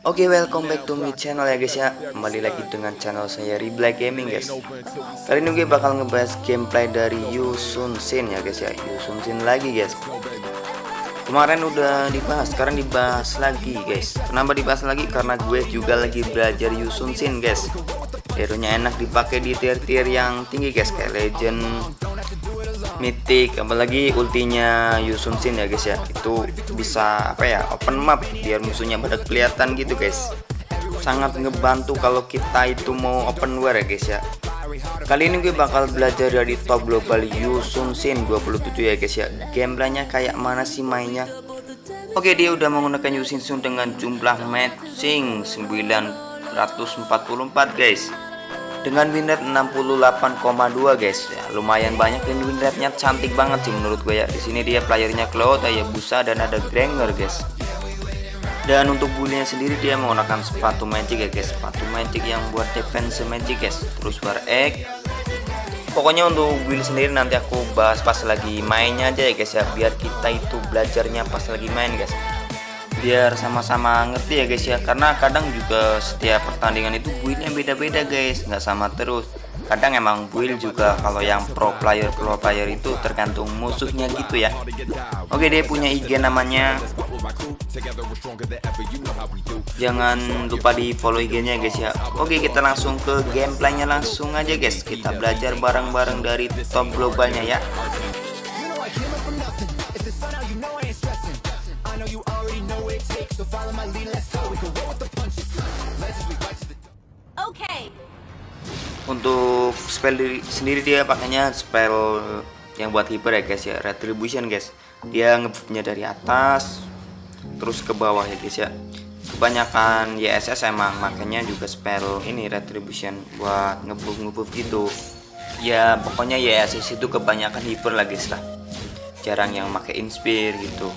Oke, welcome back to my channel ya guys ya. Kembali lagi dengan channel saya Riblay Gaming guys. Kali ini gue bakal ngebahas gameplay dari Yusun Shin ya guys ya. Yusun Shin lagi guys. Kemarin udah dibahas, sekarang dibahas lagi guys. Kenapa dibahas lagi? Karena gue juga lagi belajar Yusun Shin guys. Hero-nya enak dipakai di tier-tier yang tinggi guys, kayak legend, mythic, apalagi ultinya Yusun Shin ya guys ya. Itu bisa apa ya, open map biar musuhnya pada kelihatan gitu guys. Sangat ngebantu kalau kita itu mau open war ya guys ya. Kali ini gue bakal belajar dari top global Yusun Shin 27 ya guys ya. Gameplaynya kayak mana sih mainnya? Oke, dia udah menggunakan Yusun Shin dengan jumlah matching 944 guys. Dengan win rate 68,2 guys ya, lumayan banyak dan win rate-nya cantik banget sih menurut gue ya. Di sini dia playernya Cloud, Hayabusa dan ada Granger guys. Dan untuk build-nya sendiri dia menggunakan sepatu magic ya guys, sepatu magic yang buat defense magic guys. Terus war egg. Pokoknya untuk build sendiri nanti aku bahas pas lagi mainnya aja ya guys ya, biar kita itu belajarnya pas lagi main guys. Biar sama-sama ngerti ya guys ya, karena kadang juga setiap pertandingan itu buildnya beda-beda guys, nggak sama terus. Kadang emang build juga kalau yang pro player itu tergantung musuhnya gitu ya. Oke, dia punya IG namanya, jangan lupa di follow IG-nya guys ya. Oke, kita langsung ke gameplaynya langsung aja guys. Kita belajar bareng-bareng dari top globalnya ya. Untuk spell sendiri dia pakainya spell yang buat hyper ya guys ya, retribution guys. Dia ngebuffnya dari atas terus ke bawah ya guys ya. Kebanyakan YSS emang makanya juga spell ini retribution buat ngebuff gitu. Ya pokoknya YSS itu kebanyakan hyper lah guys lah. Jarang yang pakai inspire gitu.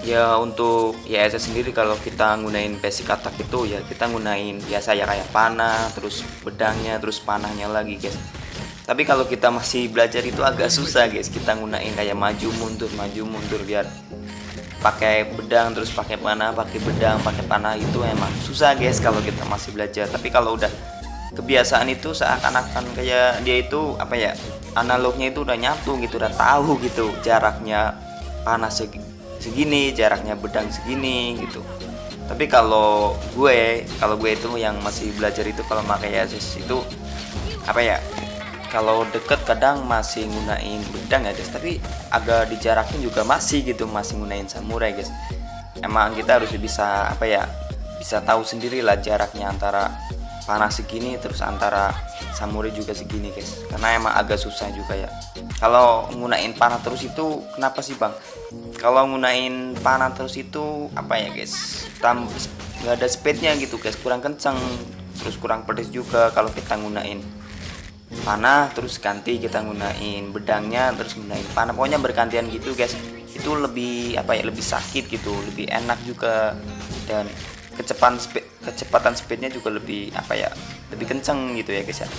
Ya untuk YSS sendiri kalau kita gunain basic attack itu ya kita gunain biasa ya, kayak panah, terus pedangnya, terus panahnya lagi guys. Tapi kalau kita masih belajar itu agak susah guys, kita gunain kayak maju mundur biar pakai pedang terus pakai panah, pakai pedang, pakai panah, itu emang susah guys kalau kita masih belajar. Tapi kalau udah kebiasaan itu seakan-akan kayak dia itu apa ya, analognya itu udah nyatu gitu, udah tahu gitu jaraknya panah segini, jaraknya pedang segini gitu. Tapi kalau gue itu yang masih belajar itu, kalau pakai YSS itu apa ya, kalau deket kadang masih gunain pedang ya guys, tapi agak dijarakin juga masih gitu, masih gunain samurai guys. Emang kita harus bisa apa ya, bisa tahu sendiri lah jaraknya antara panah segini terus antara samurai juga segini guys, karena emang agak susah juga ya. Kalau gunain panah terus itu kenapa sih bang? Kalau gunain panah terus itu apa ya guys, nggak ada speednya gitu guys, kurang kencang, terus kurang pedes juga. Kalau kita gunain panah terus ganti kita gunain bedangnya terus gunain panah, pokoknya bergantian gitu guys. Itu lebih apa ya, lebih sakit gitu, lebih enak juga, dan kecepatan speednya juga lebih apa ya, lebih kenceng gitu ya guys ya.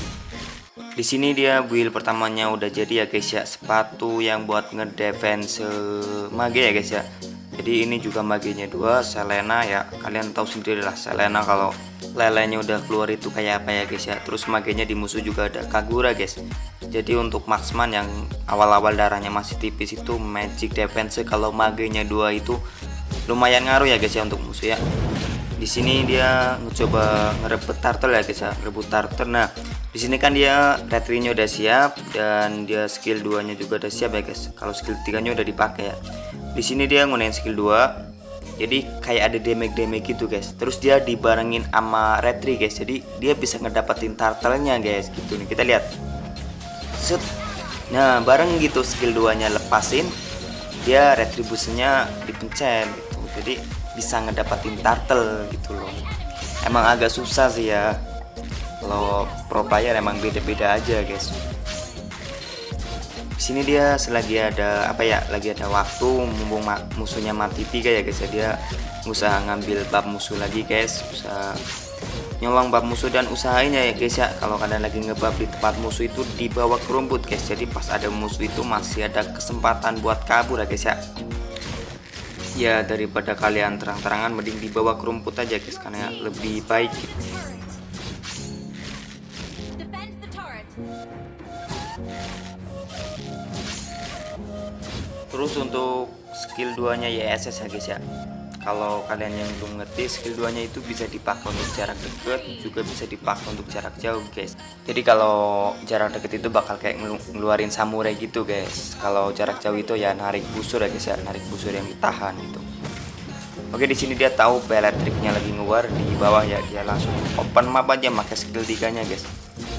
Di sini dia build pertamanya udah jadi ya guys ya, sepatu yang buat ngedefense mage ya guys ya. Jadi ini juga magenya 2 Selena ya, kalian tahu sendiri lah Selena kalau lelenya udah keluar itu kayak apa ya guys ya. Terus magenya di musuh juga ada Kagura guys. Jadi untuk marksman yang awal-awal darahnya masih tipis itu magic defense, kalau magenya 2 itu lumayan ngaruh ya guys ya untuk musuh ya. Di sini dia mencoba ngerebut turtle ya guys ya, rebut turtle. Nah di sini kan dia retrinya udah siap dan dia skill 2 nya juga udah siap ya guys. Kalau skill 3 nya udah dipakai ya. Di sini dia gunain skill 2, jadi kayak ada damage gitu guys. Terus dia dibarengin sama retri guys, jadi dia bisa ngedapetin turtle-nya guys gitu nih, kita lihat. Set. Nah bareng gitu skill 2 nya lepasin, dia retribusinya dipencet gitu, jadi bisa ngedapetin turtle gitu loh. Emang agak susah sih ya, kalau pro player emang beda-beda aja guys. Di sini dia selagi ada apa ya, lagi ada waktu, mumpung musuhnya mati 3 ya guys ya, dia usaha ngambil bab musuh lagi guys, usaha nyolong bab musuh. Dan usahanya ya guys ya, kalau kalian lagi ngebab di tempat musuh itu dibawa ke rumput guys, jadi pas ada musuh itu masih ada kesempatan buat kabur ya guys ya. Ya daripada kalian terang-terangan mending dibawa ke rumput aja guys, karena lebih baik. Defend the turret. Terus untuk skill 2 nya YSS ya guys ya, kalau kalian yang belum ngerti, skill 2 nya itu bisa dipakai untuk jarak dekat, juga bisa dipakai untuk jarak jauh guys. Jadi kalau jarak dekat itu bakal kayak ngeluarin samurai gitu guys. Kalau jarak jauh itu ya narik busur ya guys ya, narik busur yang ditahan gitu. Oke, di sini dia tahu Bellatrix-nya lagi ngeluar di bawah ya, dia langsung open map aja pakai skill 3 nya guys.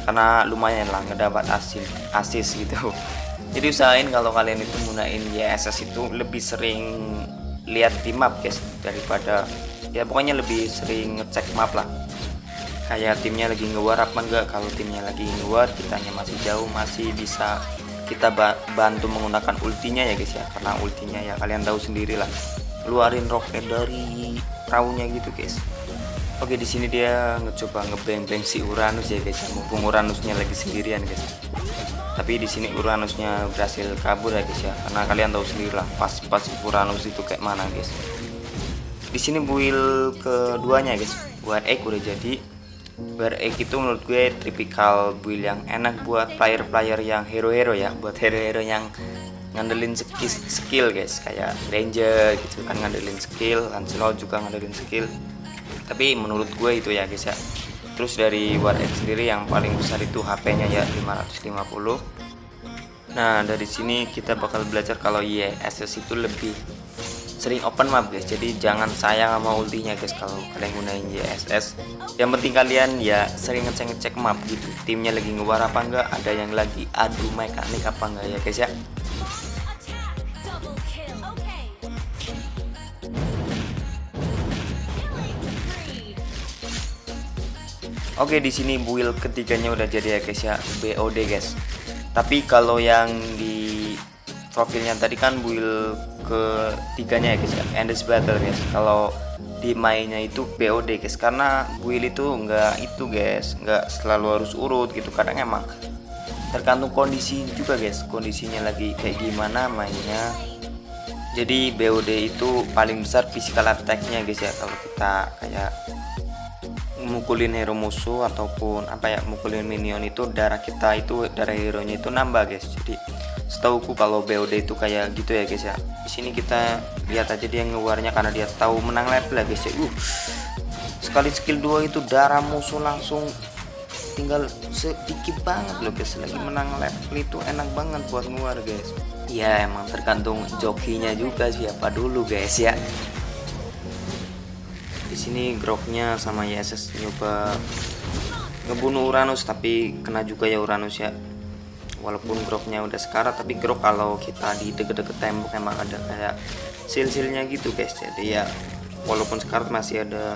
Karena lumayan lah ngedapat assist gitu. Jadi usahain kalau kalian itu gunain YSS itu lebih sering lihat di map guys, daripada ya pokoknya lebih sering ngecek map lah. Kayak timnya lagi ngeluar apa enggak. Kalau timnya lagi ngeluar, kitanya masih jauh, masih bisa kita bantu menggunakan ultinya ya guys ya. Karena ultinya ya kalian tahu sendiri lah, keluarin roket dari perahunya gitu guys. Oke, di sini dia ngecoba ngebeng-beng si Uranus ya guys. Mumpung Uranusnya lagi sendirian guys. Tapi di sini Uranusnya berhasil kabur ya guys ya. Karena kalian tahu sendiri lah pas Uranus itu kayak mana guys. Di sini build keduanya guys, buat egg udah jadi. Buat egg itu menurut gue tipikal build yang enak buat player-player yang hero-hero ya, buat hero-hero yang ngandelin skill guys, kayak Ranger gitu kan ngandelin skill, Lancelot juga ngandelin skill. Tapi menurut gue itu ya guys ya. Terus dari War X sendiri yang paling besar itu HP-nya ya 550. Nah, dari sini kita bakal belajar kalau YSS itu lebih sering open map guys. Jadi jangan sayang sama ultinya guys kalau kalian gunain YSS. Yang penting kalian ya sering ngecek map gitu. Timnya lagi ngeluar apa enggak, ada yang lagi adu mekanik apa enggak ya guys ya. Double kill. Okay. Oke, di sini build ketiganya udah jadi ya guys ya, BOD guys. Tapi kalau yang di profilnya tadi kan build ketiganya ya guys ya, Endless Battle guys. Kalau di mainnya itu BOD guys, karena build itu enggak itu guys, enggak selalu harus urut gitu. Kadang emang tergantung kondisi juga guys, kondisinya lagi kayak gimana mainnya. Jadi BOD itu paling besar physical attack-nya guys ya. Kalau kita kayak mukulin hero musuh ataupun apa ya, mukulin minion itu darah kita itu, darah hero nya itu nambah guys. Jadi setauku kalau BOD itu kayak gitu ya guys ya. Di sini kita lihat aja dia ngeluarnya karena dia tahu menang level ya guys ya. Sekali skill 2 itu darah musuh langsung tinggal sedikit banget loh guys. Lagi menang level itu enak banget buat ngeluar guys. Ya emang tergantung jokinya juga siapa dulu guys ya. Di sini Groknya sama YSS nyoba ngebunuh Uranus, tapi kena juga ya Uranus ya. Walaupun Groknya udah sekarat, tapi Grok kalau kita di deket-deket tembok emang ada kayak seal-sealnya gitu guys. Jadi ya walaupun sekarat masih ada.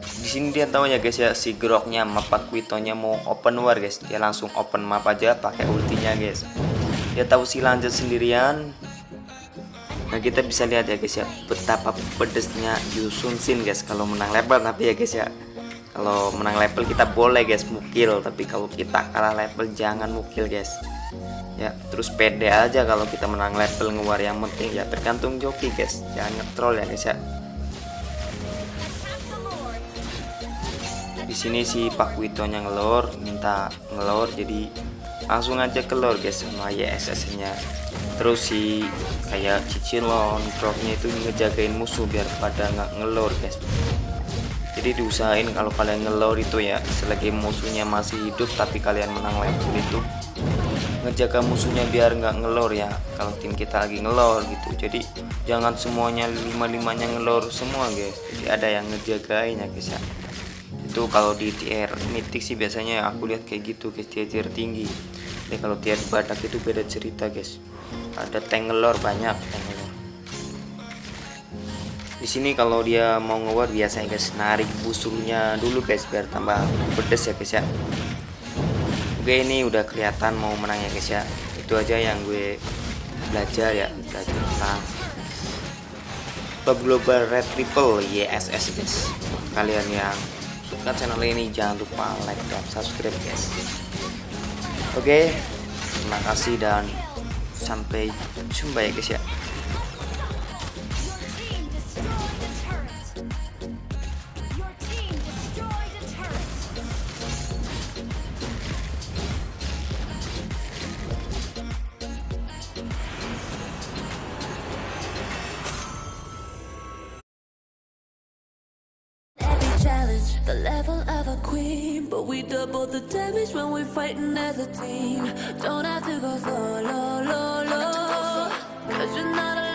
Di sini dia tahu ya guys ya, si Groknya Pak Quitonya mau open war guys. Dia langsung open map aja pakai ultinya guys. Dia tahu si lanjut sendirian. Nah, kita bisa lihat ya guys ya, betapa pedesnya Yusun Shin guys kalau menang level. Tapi ya guys ya, kalau menang level kita boleh guys mukil, tapi kalau kita kalah level jangan mukil guys ya. Terus pede aja kalau kita menang level ngeluar, yang penting ya tergantung joki guys, jangan ngetrol ya guys ya. Di sini si Pak Witonya ngelor, minta ngelor, jadi langsung aja kelor guys sama YSS nya. Terus si kayak Cicilon Groknya itu ngejagain musuh biar pada nggak ngelor guys. Jadi diusahain kalau kalian ngelor itu ya selagi musuhnya masih hidup tapi kalian menang level itu, ngejaga musuhnya biar nggak ngelor ya kalau tim kita lagi ngelor gitu. Jadi jangan semuanya lima-limanya ngelor semua guys, jadi ada yang ngejagain ya guys ya. Itu kalau di tier mythic sih biasanya aku lihat kayak gitu guys, tier tinggi. Ya kalau tier badak itu beda cerita guys, ada tank ngelor, banyak tank ngelor. Di sini kalau dia mau nge-war biasanya guys narik busurnya dulu guys biar tambah pedes ya guys ya. Oke, ini udah kelihatan mau menang ya guys ya. Itu aja yang gue belajar ya, belajar tentang Global Red Triple YSS guys. Kalian yang suka channel ini jangan lupa like dan subscribe guys. Oke, terima kasih dan sampai jumpa ya guys ya. the level of a queen, but we double the damage when we're fighting as a team. Don't have to go solo, lo, lo, 'cause you're not alone.